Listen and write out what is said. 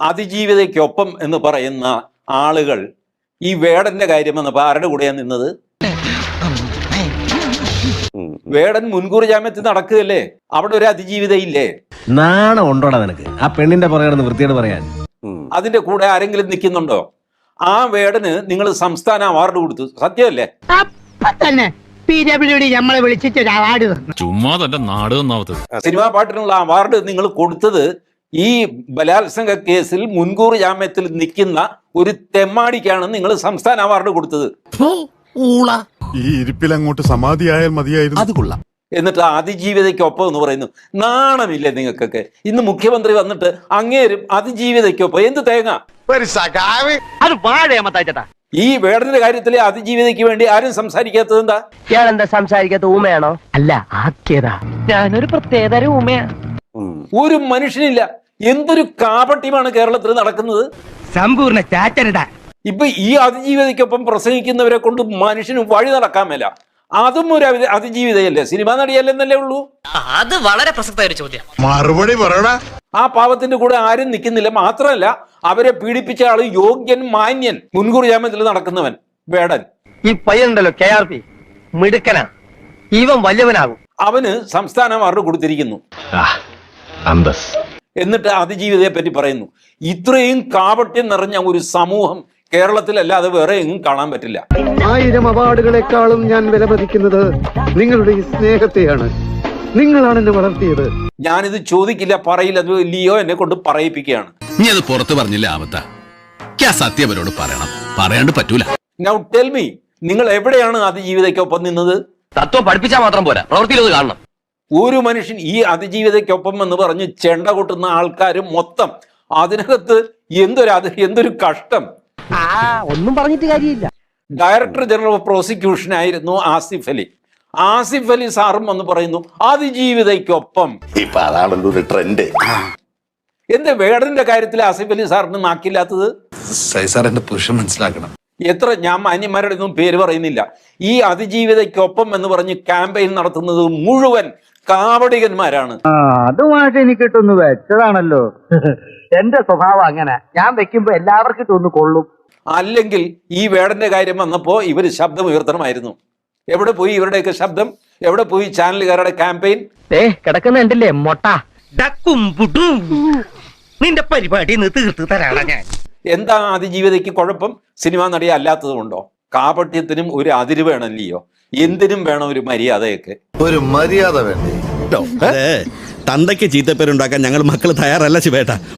അതിജീവിതയ്ക്കൊപ്പം എന്ന് പറയുന്ന ആളുകൾ ഈ വേടന്റെ കാര്യം വന്നപ്പോൾ ആരുടെ കൂടെയാണ് നിന്നത്? വേടൻ മുൻകൂർ ജാമ്യത്തിൽ നടക്കുകയല്ലേ, അവിടെ ഒരു അതിജീവിത ഇല്ലേ? നാണം ഉണ്ടോടാ നിനക്ക് ആ പെണ്ണിന്റെ പുറകെ വൃത്തിയോട് പറയാൻ? അതിന്റെ കൂടെ ആരെങ്കിലും നിൽക്കുന്നുണ്ടോ? ആ വേടന് നിങ്ങൾ സംസ്ഥാന അവാർഡ് കൊടുത്തു, സത്യമല്ലേ? നമ്മളെ വിളിച്ചിട്ട് അവാർഡ് ചുമ്മാ തന്റെ നാട് ഒന്നാമത്തത് സിനിമാ പാട്ടിനുള്ള അവാർഡ് നിങ്ങൾ കൊടുത്തത് ഈ ബലാത്സംഗ കേസിൽ മുൻകൂർ ജാമ്യത്തിൽ നിൽക്കുന്ന ഒരു തെമ്മാടിക്കാണ് നിങ്ങൾ സംസ്ഥാന അവാർഡ് കൊടുത്തത്. ഈ ഇരിപ്പിൽ അങ്ങോട്ട് സമാധിയായാൽ മതിയായിരുന്നു. അത് കൊള്ളാം. എന്നിട്ട് അതിജീവിതയ്ക്കൊപ്പം എന്ന് പറയുന്നു. നാണമില്ലേ നിങ്ങൾക്കൊക്കെ? ഇന്ന് മുഖ്യമന്ത്രി വന്നിട്ട് അങ്ങേരും അതിജീവിതയ്ക്കൊപ്പം എന്ത് തേങ്ങ? അത് വാഴേമത്തായിട്ടാ. ഈ വേടന്റെ കാര്യത്തിലെ അതിജീവിതയ്ക്ക് വേണ്ടി ആരും സംസാരിക്കാത്തത് എന്താ? ഞാൻ എന്താ സംസാരിക്കാത്ത ഊമയാണോ? അല്ല, ആക്കിയതാ. ഞാനൊരു പ്രത്യേകതര ഊമയാ. ഒരു മനുഷ്യനില്ല. എന്തൊരു കാപട്യമാണ് കേരളത്തിൽ നടക്കുന്നത്. സമ്പൂർണ്ണ ചാറ്റരുതാ. ഇപ്പൊ ഈ അതിജീവിതയ്ക്കൊപ്പം പ്രസംഗിക്കുന്നവരെ കൊണ്ട് മനുഷ്യന് വഴി നടക്കാൻ മേല. അതും ഒരു അതിജീവിതയല്ലേ, സിനിമാ നടിയല്ലെന്നല്ലേ ഉള്ളൂ? അത് വളരെ പ്രസക്തമായ ഒരു ചോദ്യം. മറുപടി പറയടാ. ആ പാവത്തിന്റെ കൂടെ ആരും നിൽക്കുന്നില്ല. മാത്രമല്ല, അവരെ പീഡിപ്പിച്ച ആള് യോഗ്യൻ, മാന്യൻ, മുൻകൂർ ജാമ്യത്തിൽ നടക്കുന്നവൻ വേടൻ. ഈ പയ്യനുണ്ടല്ലോ KRP, മിടുക്കനാ. ഇവൻ വലിയവനാകും. അവന് സംസ്ഥാന അവാർഡ് കൊടുത്തിരിക്കുന്നു. എന്നിട്ട് അതിജീവിതയെ പറ്റി പറയുന്നു. ഇത്രയും കാപട്യം നിറഞ്ഞ ഒരു സമൂഹം കേരളത്തിലല്ലാതെ വേറെ എങ്ങും കാണാൻ പറ്റില്ല. 1000 അവാർഡുകളെക്കാളും ഞാൻ വിലമതിക്കുന്നത് നിങ്ങളുടെ ഈ സ്നേഹത്തെയാണ്. നിങ്ങളാണ് എന്നെ വളർത്തിയത്. ഞാനിത് ചോദിക്കില്ല, പറയില്ല, ലിയോ എന്നെ കൊണ്ട് പറയിപ്പിക്കുകയാണ്. നീ അത് പുറത്ത് പറഞ്ഞില്ല ആമത്ത. സത്യമരോട് പറയണം, പറയാണ്ട് പറ്റൂല. നൗ ടെൽ മീ, നിങ്ങൾ എവിടെയാണ് അതിജീവിതയ്ക്കൊപ്പം നിന്നത്? തത്വം പഠിപ്പിച്ചാൽ മാത്രം പോരാ, പ്രവൃത്തിയിൽ അത് കാണണം. ഒരു മനുഷ്യൻ ഈ അതിജീവിതയ്ക്കൊപ്പം എന്ന് പറഞ്ഞ് ചെണ്ട കൊട്ടുന്ന ആൾക്കാർ മൊത്തം അതിനകത്ത് എന്തൊരു കഷ്ടം. ഒന്നും പറഞ്ഞിട്ട് കാര്യമില്ല. ഡയറക്ടർ ജനറൽ ഓഫ് പ്രോസിക്യൂഷൻ ആയിരുന്നു ആസിഫ് അലി. ആസിഫ് അലി സാറും എന്ന് പറയുന്നു അതിജീവിതയ്ക്കൊപ്പം. ഇപ്പൊ അതാണല്ലോ ഒരു ട്രെൻഡ്. എന്താ വേടന്റെ കാര്യത്തിൽ ആസിഫ് അലി സാറിന് നാക്കില്ലാത്തത്? സാറിന്റെ പുരുഷൻ മനസ്സിലാക്കണം. ഞാൻ മാന്യന്മാരുടെ ഒന്നും പേര് പറയുന്നില്ല. ഈ അതിജീവിതയ്ക്കൊപ്പം എന്ന് പറഞ്ഞ് ക്യാമ്പയിൻ നടത്തുന്നത് മുഴുവൻ കാവടികന്മാരാണ്. അതുമായിട്ട് എനിക്ക് ഇട്ടൊന്ന് വെച്ചതാണല്ലോ. എന്റെ സ്വഭാവം അങ്ങനെ, ഞാൻ വെക്കുമ്പോ എല്ലാവർക്കും ഇട്ടൊന്ന് കൊള്ളും. അല്ലെങ്കിൽ ഈ വേടന്റെ കാര്യം വന്നപ്പോ ഇവര് ശബ്ദം ഉയർത്തണമായിരുന്നു. എവിടെ പോയി ഇവരുടെയൊക്കെ ശബ്ദം? എവിടെ പോയി ചാനലുകാരുടെ ക്യാമ്പയിൻ? കിടക്കുന്ന ഉണ്ടല്ലേ മൊട്ട. നിന്റെ പരിപാടി തീർത്ത് തരാണ് ഞാൻ. എന്താ അതിജീവിതയ്ക്ക് കുഴപ്പം? സിനിമാ നടി അല്ലാത്തത് കൊണ്ടോ? കാപട്യത്തിനും ഒരു അതിര് വേണമല്ലയോ? എന്തിനും വേണം ഒരു മര്യാദയൊക്കെ. ഒരു മര്യാദ വേണ്ടേ? തന്തയ്ക്ക് ചീത്തപ്പേരുണ്ടാക്കാൻ ഞങ്ങൾ മക്കൾ തയ്യാറല്ല ശിവേട്ട.